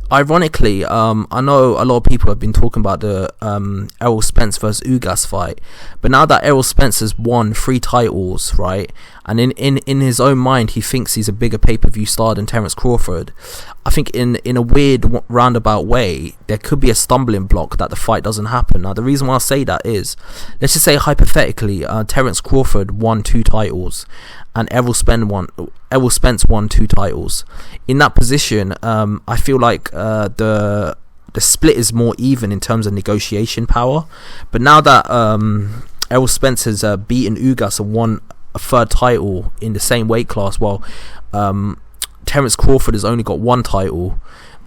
Ironically, I know a lot of people have been talking about the Errol Spence versus Ugas fight, but now that Errol Spence has won 3 titles, right, and in his own mind he thinks he's a bigger pay-per-view star than Terrence Crawford, I think in a weird roundabout way there could be a stumbling block that the fight doesn't happen. Now the reason why I say that is, let's just say hypothetically, Terrence Crawford won 2 titles and Errol Spence won 2 titles. In that position, I feel like the split is more even in terms of negotiation power. But now that Errol Spence has beaten Ugas and won a 3rd title in the same weight class, while Terrence Crawford has only got 1 title,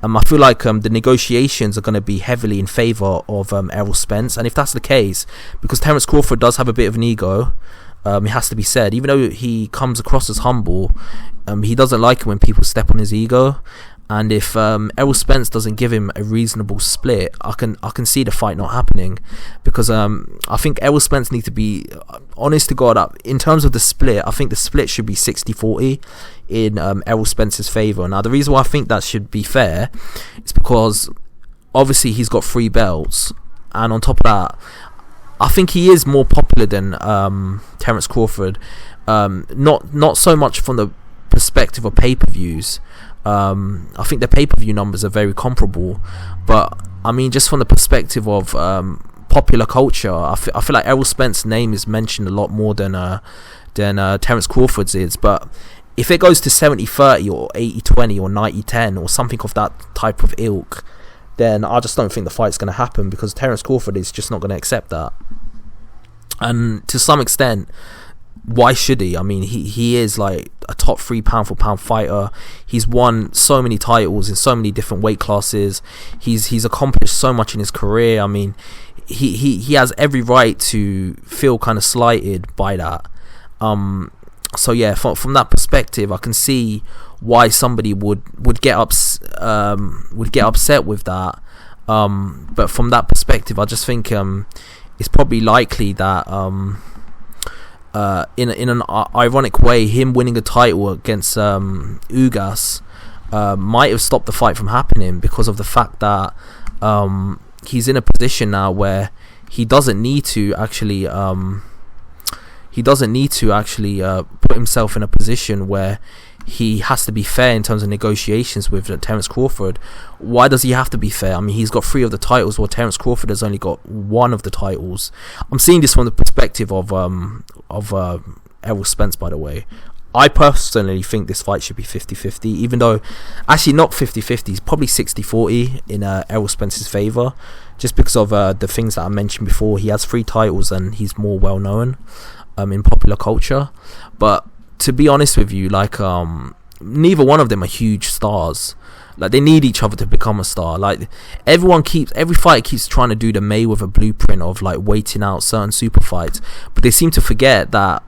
I feel like the negotiations are going to be heavily in favour of Errol Spence. And if that's the case, because Terrence Crawford does have a bit of an ego, it has to be said, even though he comes across as humble, he doesn't like it when people step on his ego. And if Errol Spence doesn't give him a reasonable split, I can see the fight not happening, because I think Errol Spence needs to be honest to God. In terms of the split, I think the split should be 60-40 in Errol Spence's favour. Now the reason why I think that should be fair is because obviously he's got 3 belts, and on top of that, I think he is more popular than Terrence Crawford. Not so much from the perspective of pay-per-views. I think the pay-per-view numbers are very comparable, but I mean just from the perspective of popular culture, I feel like Errol Spence's name is mentioned a lot more than Terrence Crawford's is. But if it goes to 70-30 or 80-20 or 90-10 or something of that type of ilk, then I just don't think the fight's going to happen, because Terrence Crawford is just not going to accept that. And to some extent, why should he? I mean, he is like a top 3 pound for pound fighter. He's won so many titles in so many different weight classes. He's accomplished so much in his career. I mean, he has every right to feel kind of slighted by that. So yeah, from that perspective, I can see why somebody would get upset with that. But from that perspective, I just think it's probably likely that in an ironic way, him winning a title against Ugas might have stopped the fight from happening, because of the fact that he's in a position now where he doesn't need to actually put himself in a position where he has to be fair in terms of negotiations with Terrence Crawford. Why does he have to be fair? I mean, he's got 3 of the titles, while Terrence Crawford has only got 1 of the titles. I'm seeing this from the perspective of Errol Spence, by the way. I personally think this fight should be 50-50, even though, actually not 50-50, it's probably 60-40 in Errol Spence's favour, just because of the things that I mentioned before. He has 3 titles and he's more well known in popular culture. But to be honest with you, like neither one of them are huge stars. Like, they need each other to become a star. Like, every fight keeps trying to do the Mayweather blueprint of like waiting out certain super fights, but they seem to forget that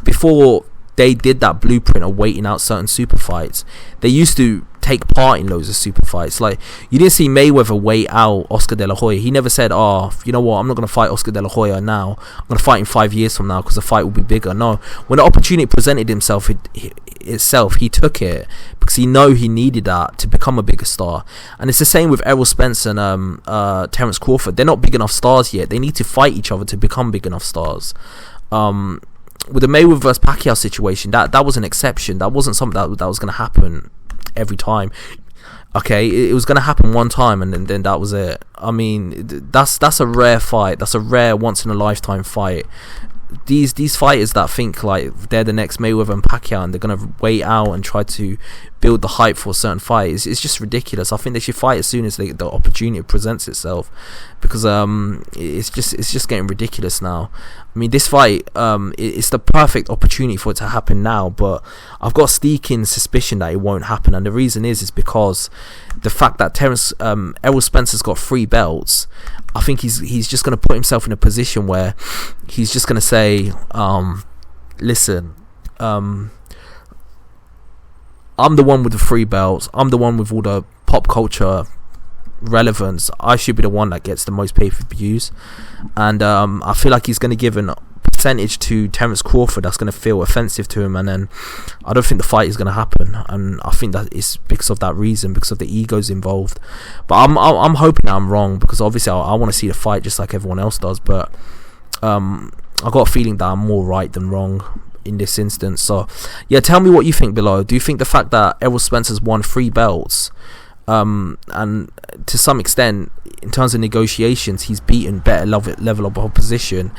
before they did that blueprint of waiting out certain super fights, they used to take part in loads of super fights. Like, you didn't see Mayweather wait out Oscar De La Hoya. He never said, oh, you know what, I'm not going to fight Oscar De La Hoya now, I'm going to fight him 5 years from now because the fight will be bigger. No, when the opportunity presented himself, he took it, because he knew he needed that to become a bigger star. And it's the same with Errol Spence and Terrence Crawford. They're not big enough stars yet. They need to fight each other to become big enough stars. With the Mayweather vs Pacquiao situation, that was an exception. That wasn't something that was going to happen every time. Okay, it was going to happen one time, and then that was it. I mean, that's a rare fight. That's a rare once in a lifetime fight. These fighters that think like they're the next Mayweather and Pacquiao, and they're going to wait out and try to build the hype for a certain fight, it's just ridiculous. I think they should fight as soon as the opportunity presents itself, because it's just getting ridiculous now. I mean, this fight, it's the perfect opportunity for it to happen now, but I've got a sneaking suspicion that it won't happen, and the reason is because the fact that Errol Spence has got 3 belts. I think he's just going to put himself in a position where he's just going to say, listen, I'm the one with the 3 belts, I'm the one with all the pop culture relevance, I should be the one that gets the most pay-per-views. And I feel like he's going to give percentage to Terrence Crawford that's going to feel offensive to him, and then I don't think the fight is going to happen. And I think that it's because of that reason, because of the egos involved. But I'm hoping that I'm wrong, because obviously I want to see the fight just like everyone else does. But I got a feeling that I'm more right than wrong in this instance. So yeah, tell me what you think below. Do you think the fact that Errol Spence has won 3 belts, and to some extent in terms of negotiations he's beaten better level of opposition,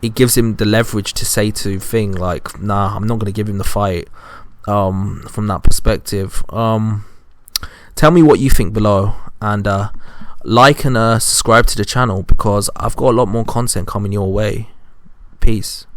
it gives him the leverage to say to Thing like, nah, I'm not going to give him the fight, from that perspective? Tell me what you think below, and like and subscribe to the channel, because I've got a lot more content coming your way. Peace.